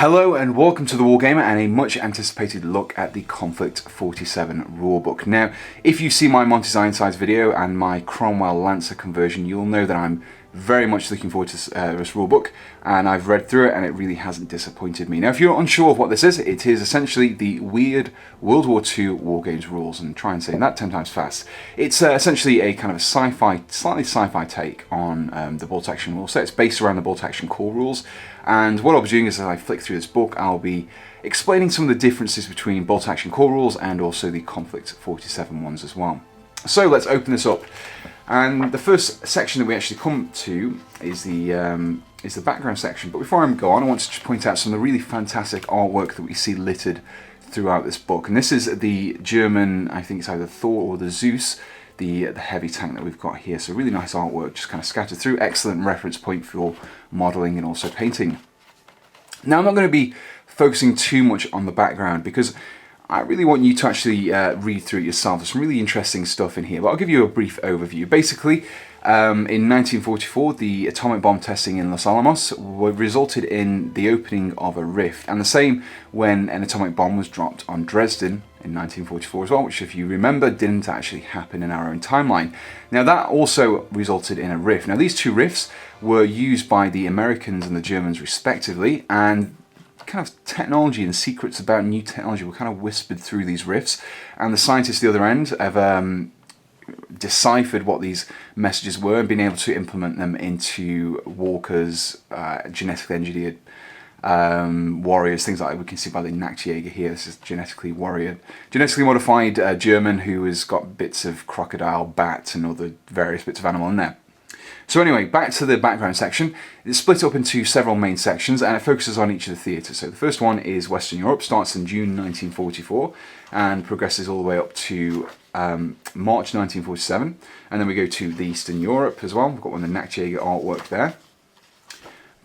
Hello and welcome to the Wargamer and a much anticipated look at the Konflikt 47 rulebook. Now, if you see my Monty's Ironsides video and my Cromwell Lancer conversion, you'll know that I'm very much looking forward to this rulebook, and I've read through it and it really hasn't disappointed me. Now, if you're unsure of what this is, it is essentially the Wierd World War II Wargames rules, and try and say that 10 times fast. It's essentially a kind of a slightly sci-fi take on the bolt action rule set. It's based around the bolt action core rules, and what I'll be doing is, as I flick through this book, I'll be explaining some of the differences between bolt action core rules and also the Konflikt 47 ones as well. So let's open this up. And the first section that we actually come to is the background section. But before I go on, I want to just point out some of the really fantastic artwork that we see littered throughout this book. And this is the German, I think it's either Thor or the Zeus, the heavy tank that we've got here. So really nice artwork, just kind of scattered through. Excellent reference point for modelling and also painting. Now, I'm not going to be focusing too much on the background because I really want you to actually read through it yourself. There's some really interesting stuff in here, but I'll give you a brief overview. Basically, in 1944, the atomic bomb testing in Los Alamos resulted in the opening of a rift, and the same when an atomic bomb was dropped on Dresden in 1944 as well, which, if you remember, didn't actually happen in our own timeline. Now, that also resulted in a rift. Now, these two rifts were used by the Americans and the Germans respectively, and kind of technology and secrets about new technology were kind of whispered through these rifts, and the scientists at the other end have deciphered what these messages were and been able to implement them into walkers, genetically engineered warriors, things like that. We can see by the Nachtjäger here. This is genetically modified German who has got bits of crocodile, bat, and other various bits of animal in there. So anyway, back to the background section. It's split up into several main sections and it focuses on each of the theatres. So the first one is Western Europe, starts in June 1944 and progresses all the way up to March 1947. And then we go to the Eastern Europe as well. We've got one of the Nachtjäger artwork there.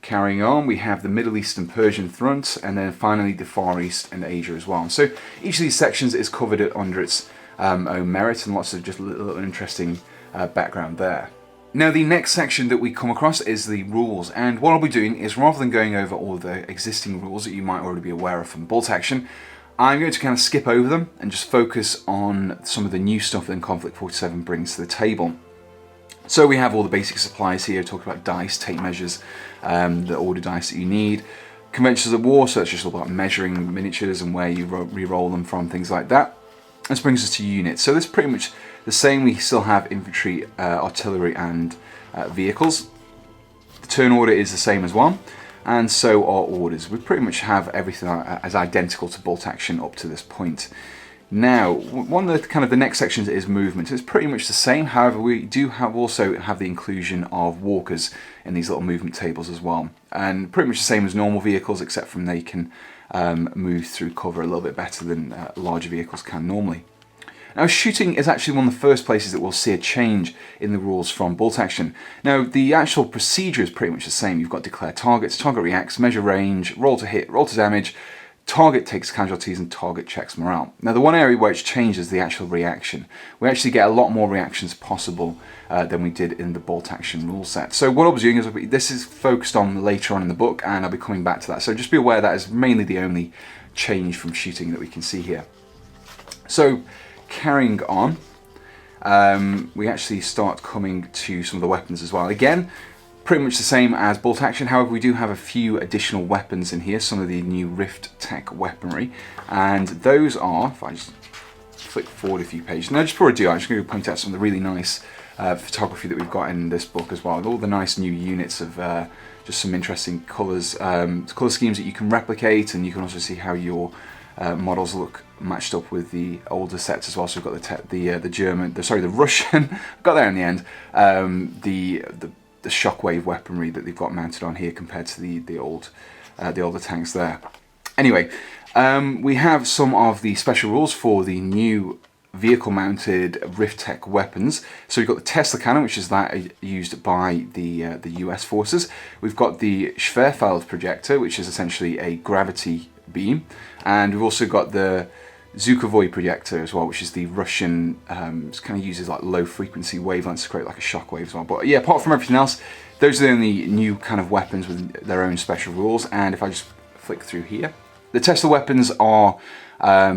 Carrying on, we have the Middle East and Persian front, and then finally the Far East and Asia as well. So each of these sections is covered under its own merit, and lots of just little interesting background there. Now, the next section that we come across is the rules, and what I'll be doing is, rather than going over all the existing rules that you might already be aware of from bolt action, I'm going to kind of skip over them and just focus on some of the new stuff that Konflikt 47 brings to the table. So we have all the basic supplies here, talk about dice, tape measures, the order dice that you need, conventions of war, so it's just all about measuring miniatures and where you re-roll them from, things like that. This brings us to units. So this is pretty much the same. We still have infantry, artillery and vehicles. The turn order is the same as well, and so are orders. We pretty much have everything as identical to bolt action up to this point. Now, one of the next sections is movement. It's pretty much the same. However, we do also have the inclusion of walkers in these little movement tables as well, and pretty much the same as normal vehicles, except from they can move through cover a little bit better than larger vehicles can normally. Now, shooting is actually one of the first places that we'll see a change in the rules from bolt action. Now, the actual procedure is pretty much the same. You've got declare targets, target reacts, measure range, roll to hit, roll to damage, target takes casualties, and target checks morale. Now, the one area where it's changed is the actual reaction. We actually get a lot more reactions possible than we did in the bolt action rule set. So what I'll be doing is, this is focused on later on in the book, and I'll be coming back to that. So just be aware that is mainly the only change from shooting that we can see here. So carrying on, we actually start coming to some of the weapons as well. Again, pretty much the same as bolt action. However, we do have a few additional weapons in here, some of the new Rift Tech weaponry, and those are, if I just flick forward a few pages. Now, just before I do, I'm just going to point out some of the really nice photography that we've got in this book as well, with all the nice new units of just some interesting colours, colour schemes that you can replicate, and you can also see how your models look matched up with the older sets as well. So we've got the Russian, got there in the end, the shockwave weaponry that they've got mounted on here compared to the older tanks there. Anyway, we have some of the special rules for the new vehicle-mounted Rift Tech weapons. So we've got the Tesla cannon, which is that used by the US forces. We've got the Schwerfeld projector, which is essentially a gravity beam, and we've also got the Zhukovoy projector as well, which is the Russian, it kind of uses like low frequency wavelengths to create like a shockwave as well. But yeah, apart from everything else, those are the only new kind of weapons with their own special rules. And if I just flick through here. The Tesla weapons are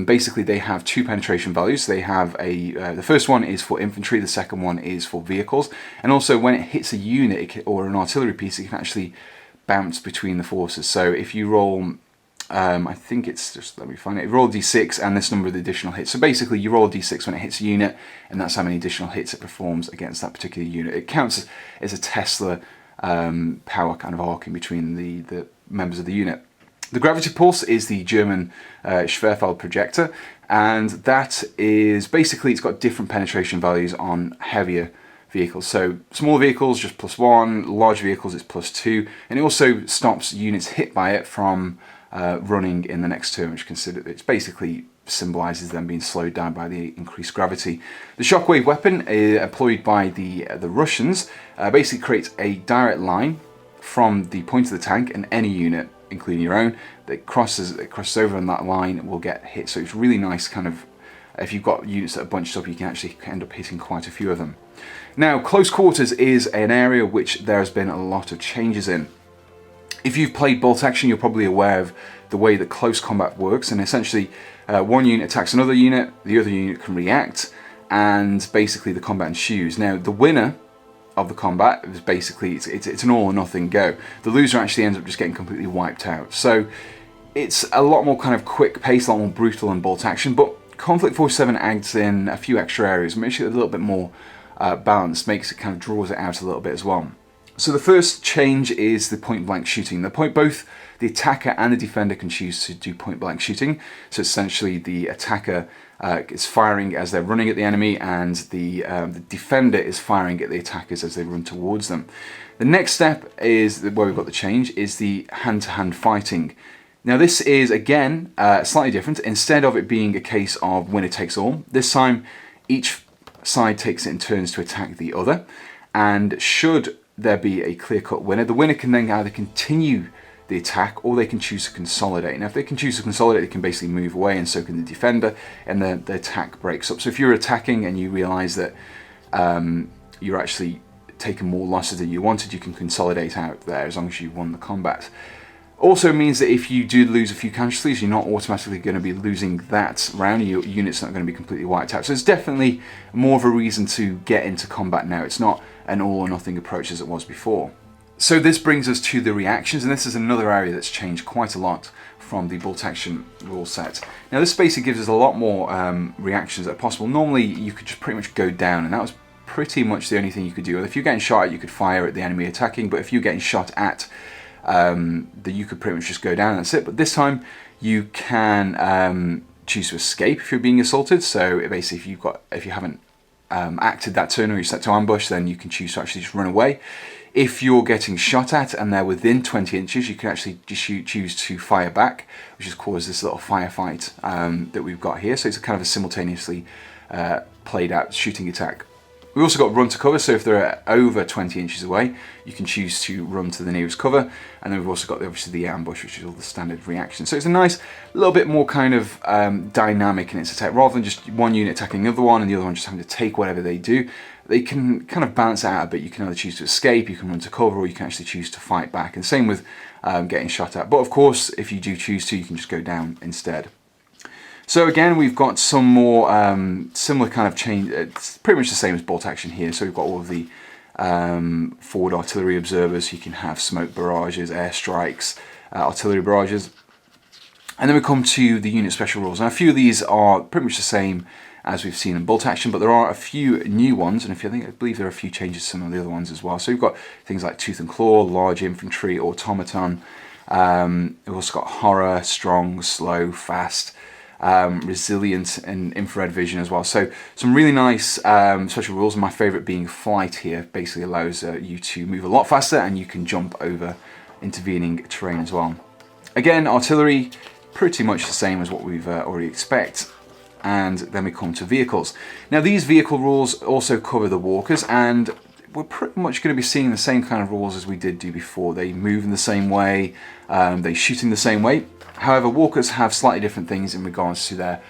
basically, they have 2 penetration values. They have the first one is for infantry, the second one is for vehicles, and also when it hits a unit or an artillery piece, it can actually bounce between the forces. So if you roll, I think it's just, let me find it, roll a d6 and this number of additional hits. So basically you roll a d6 when it hits a unit, and that's how many additional hits it performs against that particular unit. It counts as a Tesla power kind of arcing between the members of the unit. The gravity pulse is the German Schwerfeld projector, and that is basically, it's got different penetration values on heavier vehicles. So small vehicles just +1, large vehicles it's +2, and it also stops units hit by it from running in the next turn, which it basically symbolizes them being slowed down by the increased gravity. The shockwave weapon employed by the Russians basically creates a direct line from the point of the tank, and any unit, including your own, that crosses over on that line will get hit. So it's really nice, kind of, if you've got units that are bunched up, you can actually end up hitting quite a few of them. Now, close quarters is an area which there has been a lot of changes in. If you've played bolt action, you're probably aware of the way that close combat works, and essentially one unit attacks another unit, the other unit can react, and basically the combat ensues. Now, the winner of the combat is basically, it's an all or nothing go. The loser actually ends up just getting completely wiped out. So it's a lot more kind of quick pace, a lot more brutal than bolt action, but Konflikt 47 adds in a few extra areas, makes it a little bit more balanced, makes it kind of draws it out a little bit as well. So the first change is the point blank shooting. Both the attacker and the defender can choose to do point blank shooting. So essentially the attacker is firing as they're running at the enemy, and the defender is firing at the attackers as they run towards them. The next step is where we've got the change, is the hand-to-hand fighting. Now this is again slightly different. Instead of it being a case of winner takes all, this time each side takes it in turns to attack the other, and should there be a clear-cut winner, the winner can then either continue the attack, or they can choose to consolidate. Now if they can choose to consolidate, they can basically move away, and so can the defender, and the attack breaks up. So if you're attacking and you realize that you're actually taking more losses than you wanted, you can consolidate out there as long as you won the combat. Also means that if you do lose a few casualties, you're not automatically going to be losing that round. Your unit's not going to be completely wiped out. So it's definitely more of a reason to get into combat now. It's not an all or nothing approach as it was before. So this brings us to the reactions, and this is another area that's changed quite a lot from the bolt action rule set. Now this basically gives us a lot more reactions that are possible. Normally you could just pretty much go down, and that was pretty much the only thing you could do. If you're getting shot at, you could fire at the enemy attacking, but if you're getting shot at, you could pretty much just go down, and that's it. But this time you can choose to escape if you're being assaulted. So basically if you haven't acted that turn, or you're set to ambush, then you can choose to actually just run away. If you're getting shot at and they're within 20 inches, you can actually just choose to fire back, which has caused this little firefight that we've got here. So it's a kind of a simultaneously played out shooting attack. We've also got run to cover, so if they're over 20 inches away, you can choose to run to the nearest cover. And then we've also got obviously the ambush, which is all the standard reactions. So it's a nice little bit more kind of dynamic in its attack, rather than just one unit attacking the other one and the other one just having to take whatever they do. They can kind of balance it out a bit. You can either choose to escape, you can run to cover, or you can actually choose to fight back. And same with getting shot at. But of course, if you do choose to, you can just go down instead. So again, we've got some more similar kind of change. It's pretty much the same as bolt action here. So we've got all of the forward artillery observers. You can have smoke barrages, airstrikes, artillery barrages. And then we come to the unit special rules. Now a few of these are pretty much the same as we've seen in bolt action, but there are a few new ones, and I believe there are a few changes to some of the other ones as well. So we've got things like tooth and claw, large infantry, automaton. We've also got horror, strong, slow, fast, resilient, and infrared vision as well. So some really nice special rules, and my favorite being flight here. Basically allows you to move a lot faster, and you can jump over intervening terrain as well. Again, artillery, pretty much the same as what we've already expect. And then we come to vehicles. Now these vehicle rules also cover the walkers, and we're pretty much going to be seeing the same kind of rules as we did do before. They move in the same way, they shoot in the same way. However, walkers have slightly different things in regards to their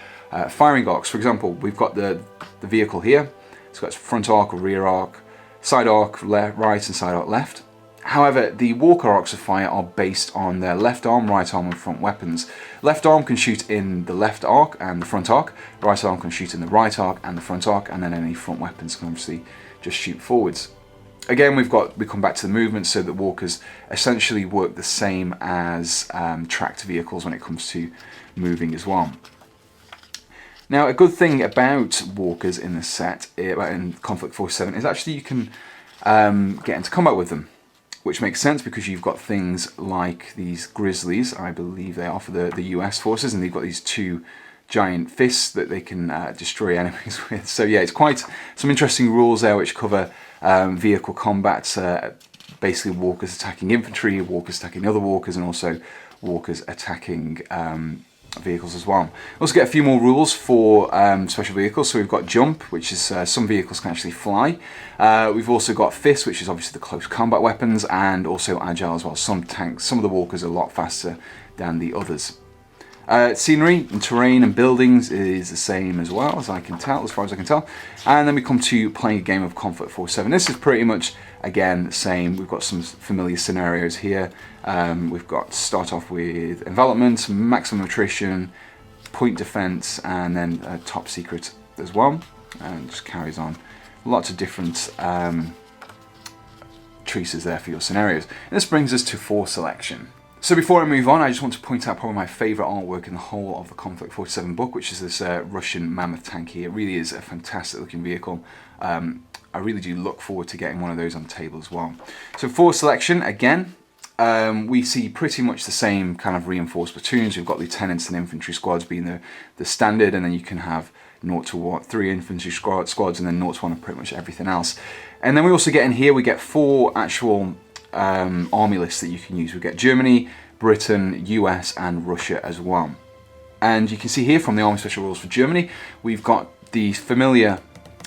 firing arcs. For example, we've got the vehicle here. It's got its front arc, rear arc, side arc right, and side arc left. However, the Walker arcs of fire are based on their left arm, right arm and front weapons. Left arm can shoot in the left arc and the front arc, right arm can shoot in the right arc and the front arc, and then any front weapons can obviously just shoot forwards. Again, we come back to the movement, so that Walkers essentially work the same as tracked vehicles when it comes to moving as well. Now, a good thing about Walkers in this set, in Konflikt 47, is actually you can get into combat with them, which makes sense because you've got things like these Grizzlies, I believe they are for the US forces, and they've got these two giant fists that they can destroy enemies with. So yeah, it's quite some interesting rules there which cover vehicle combat, basically Walkers attacking infantry, Walkers attacking other Walkers, and also Walkers attacking vehicles as well. We also get a few more rules for special vehicles. So we've got jump, which is some vehicles can actually fly. We've also got fist, which is obviously the close combat weapons, and also agile as well. Some tanks, some of the Walkers are a lot faster than the others. Scenery and terrain and buildings is the same as well, as far as I can tell. And then we come to playing a game of Konflikt 47. This is pretty much, again, the same. We've got some familiar scenarios here. We've got start off with envelopment, maximum attrition, point defense, and then top secret as well. And just carries on. Lots of different choices there for your scenarios. And this brings us to force selection. So before I move on, I just want to point out probably my favourite artwork in the whole of the Konflikt 47 book, which is this Russian mammoth tank here. It really is a fantastic looking vehicle. I really do look forward to getting one of those on the table as well. So for selection, again, we see pretty much the same kind of reinforced platoons. We've got lieutenants and infantry squads being the standard, and then you can have 0 to 3 infantry squads, and then 0 to 1 of pretty much everything else. And then we also get in here, we get 4 actual army lists that you can use. We get Germany, Britain, US and Russia as well. And you can see here from the army special rules for Germany, we've got the familiar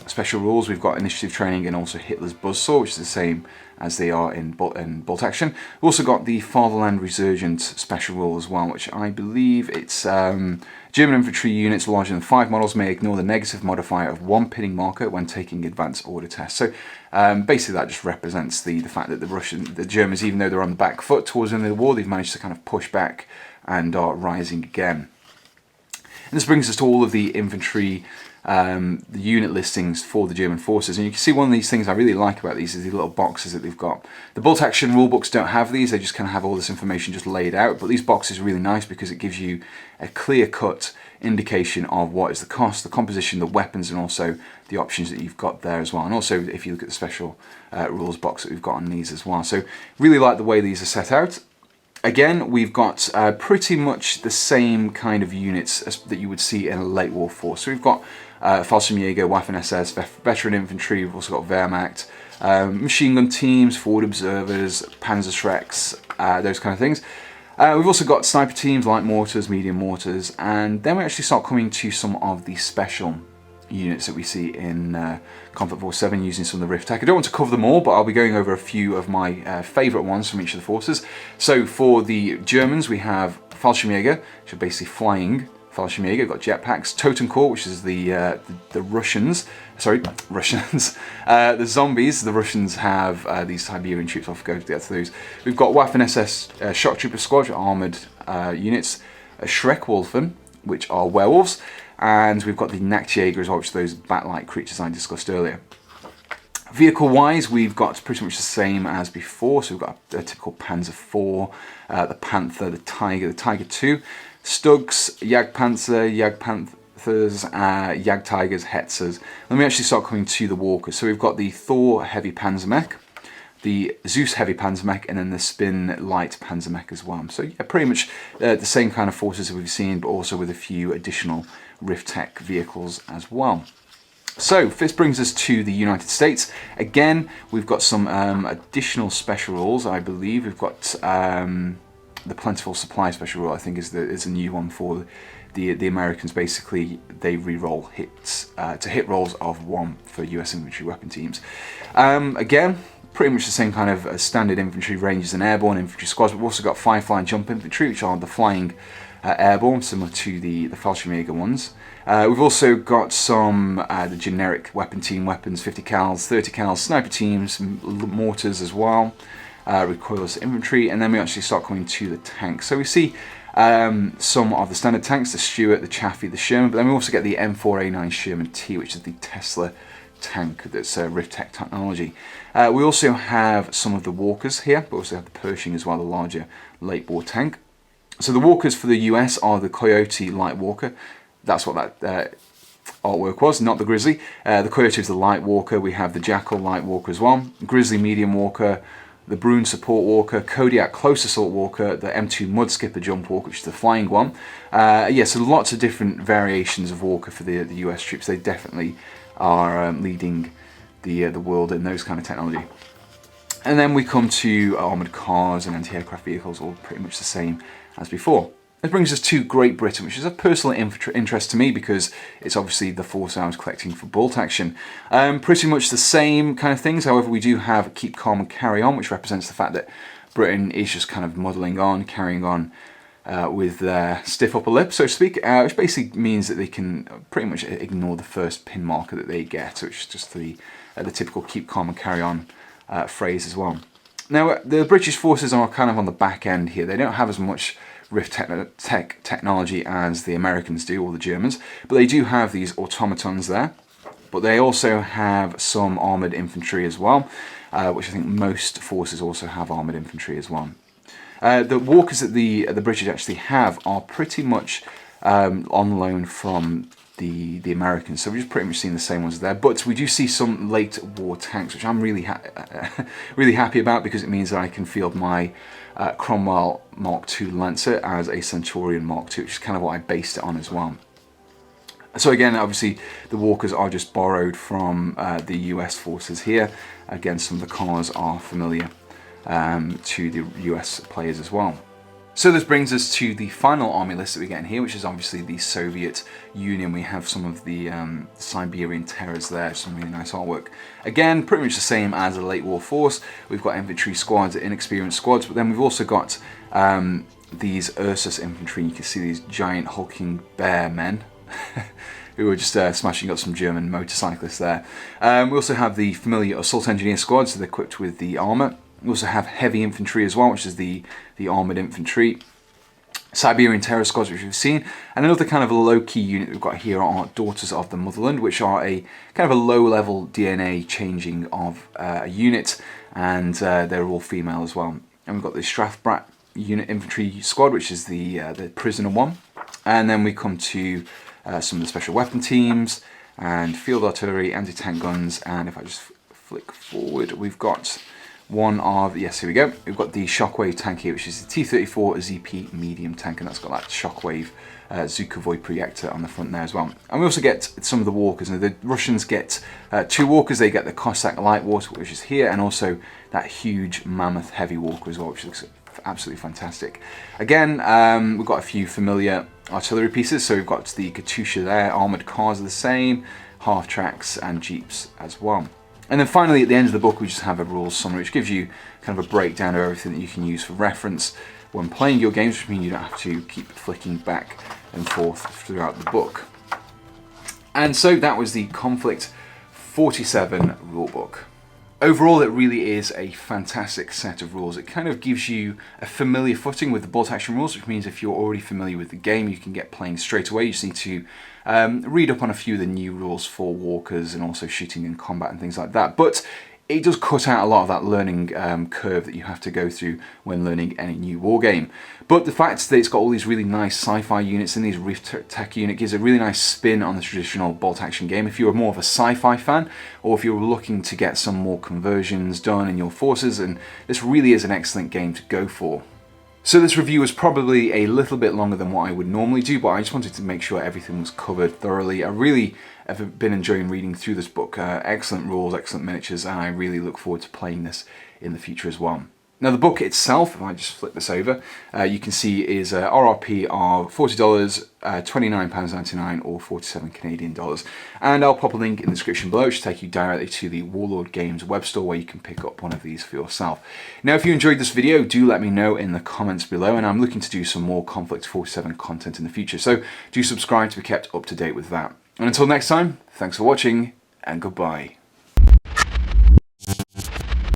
special rules. We've got initiative training and also Hitler's buzzsaw, which is the same as they are in bolt action. We've also got the Fatherland Resurgent special rule as well, which I believe it's German infantry units larger than 5 models may ignore the negative modifier of 1 pinning marker when taking advanced order tests. So basically that just represents the fact that the Germans, even though they're on the back foot towards the end of the war, they've managed to kind of push back and are rising again. And this brings us to all of the infantry the unit listings for the German forces, and you can see one of these things I really like about these is these little boxes that they've got. The bolt action rulebooks don't have these, they just kind of have all this information just laid out, but these boxes are really nice because it gives you a clear-cut indication of what is the cost, the composition, the weapons, and also the options that you've got there as well. And also if you look at the special rules box that we've got on these as well. So really like the way these are set out. Again, we've got pretty much the same kind of units that you would see in a late war force. So we've got Fallschirmjäger, Waffen-SS, veteran infantry, we've also got Wehrmacht, machine gun teams, forward observers, Panzerschrecks, those kind of things. We've also got sniper teams, light mortars, medium mortars, and then we actually start coming to some of the special units that we see in Konflikt 47 using some of the RIF tech. I don't want to cover them all, but I'll be going over a few of my favourite ones from each of the forces. So for the Germans, we have Fallschirmjäger, which are basically flying Fallschirmjäger. We've got jetpacks, Totenkorps, which is the Russians. Sorry, Russians. The zombies. The Russians have these Siberian troops. I'll go to get to those. We've got Waffen-SS shock trooper squad, armoured units. Schreckwolfen, which are werewolves. And we've got the Nachtjäger as well, which are those bat-like creatures I discussed earlier. Vehicle-wise, we've got pretty much the same as before. So we've got a typical Panzer IV, the Panther, the Tiger II, Stugs, Jagdpanzer, Jagdpanthers, Jagdtigers, Hetzers. Then we actually start coming to the Walkers. So we've got the Thor Heavy Panzermech, the Zeus Heavy Panzermech, and then the Spin Light Panzermech as well. So yeah, pretty much the same kind of forces that we've seen, but also with a few additional RIF tech vehicles as well. So this brings us to the United States. Again, we've got some additional special rules. I believe we've got the Plentiful Supply special rule. I think is a new one for the Americans. Basically, they re-roll hits to hit rolls of 1 for US infantry weapon teams. Again, pretty much the same kind of standard infantry ranges and airborne infantry squads, but we've also got Firefly and Jump Infantry, which are the flying airborne, similar to the Fallschirmjäger ones. We've also got some the generic weapon team weapons, 50 cals, 30 cals, sniper teams, mortars as well. recoilless infantry, and then we actually start coming to the tanks. So we see some of the standard tanks, the Stuart, the Chaffee, the Sherman, but then we also get the M4A9 Sherman T, which is the Tesla tank that's Rift Tech technology. We also have some of the Walkers here, but also have the Pershing as well, the larger late war tank. So the Walkers for the US are the Coyote Light Walker. That's what that artwork was, not the Grizzly. The Coyote is the Light Walker. We have the Jackal Light Walker as well, Grizzly Medium Walker, the Bruin Support Walker, Kodiak Close Assault Walker, the M2 Mud Skipper Jump Walker, which is the flying one. So lots of different variations of Walker for the US troops. They definitely are leading the world in those kind of technology. And then we come to armoured cars and anti-aircraft vehicles, all pretty much the same as before. This brings us to Great Britain, which is of personal interest to me because it's obviously the force I was collecting for Bolt Action. Pretty much the same kind of things, however we do have Keep Calm and Carry On, which represents the fact that Britain is just kind of muddling on, carrying on with their stiff upper lip, so to speak, which basically means that they can pretty much ignore the first pin marker that they get, which is just the typical Keep Calm and Carry On phrase as well. Now, the British forces are kind of on the back end here. They don't have as much Rift Tech technology as the Americans do, or the Germans, but they do have these automatons there. But they also have some armoured infantry as well, which I think most forces also have armoured infantry as well. The Walkers that the British actually have are pretty much on loan from the Americans, so we've just pretty much seen the same ones there. But we do see some late war tanks, which I'm really happy about, because it means that I can field my Cromwell Mark II Lancer as a Centurion Mark II, which is kind of what I based it on as well. So again, obviously the Walkers are just borrowed from the US forces here. Again, some of the cars are familiar to the US players as well. So this brings us to the final army list that we get in here, which is obviously the Soviet Union. We have some of the Siberian Terrors there, some really nice artwork. Again, pretty much the same as the late war force. We've got infantry squads, inexperienced squads, but then we've also got these Ursus infantry. You can see these giant hulking bear men who are just smashing up some German motorcyclists there. We also have the familiar assault engineer squads that are equipped with the armour. We also have heavy infantry as well, which is the armoured infantry. Siberian Terror squads, which we've seen. And another kind of a low-key unit we've got here are Daughters of the Motherland, which are a kind of a low-level DNA changing of a unit, and they're all female as well. And we've got the Strathbrat unit infantry squad, which is the prisoner one. And then we come to some of the special weapon teams and field artillery, anti-tank guns, and if I just flick forward, we've got one of, yes, here we go. We've got the Shockwave tank here, which is the T-34 ZP medium tank, and that's got that Shockwave Zhukovoi projector on the front there as well. And we also get some of the Walkers. Now, the Russians get two Walkers. They get the Cossack Light Walker, which is here, and also that huge Mammoth Heavy Walker as well, which looks absolutely fantastic. Again, we've got a few familiar artillery pieces. So we've got the Katusha there, armoured cars are the same, half-tracks and jeeps as well. And then finally, at the end of the book, we just have a rules summary, which gives you kind of a breakdown of everything that you can use for reference when playing your games, which means you don't have to keep flicking back and forth throughout the book. And so that was the Konflikt 47 rulebook. Overall, it really is a fantastic set of rules. It kind of gives you a familiar footing with the bolt action rules, which means if you're already familiar with the game, you can get playing straight away. You just need to read up on a few of the new rules for walkers and also shooting and combat and things like that. But it does cut out a lot of that learning curve that you have to go through when learning any new war game. But the fact that it's got all these really nice sci-fi units and these Rift Tech unit gives a really nice spin on the traditional bolt action game. If you're more of a sci-fi fan, or if you're looking to get some more conversions done in your forces, and this really is an excellent game to go for. So this review was probably a little bit longer than what I would normally do, but I just wanted to make sure everything was covered thoroughly. I really have been enjoying reading through this book. Excellent rules, excellent miniatures, and I really look forward to playing this in the future as well. Now the book itself, if I just flip this over, you can see is RRP of $40, £29.99 or 47 Canadian dollars. And I'll pop a link in the description below, which will take you directly to the Warlord Games web store where you can pick up one of these for yourself. Now if you enjoyed this video, do let me know in the comments below, and I'm looking to do some more Konflikt 47 content in the future, so do subscribe to be kept up to date with that. And until next time, thanks for watching, and goodbye.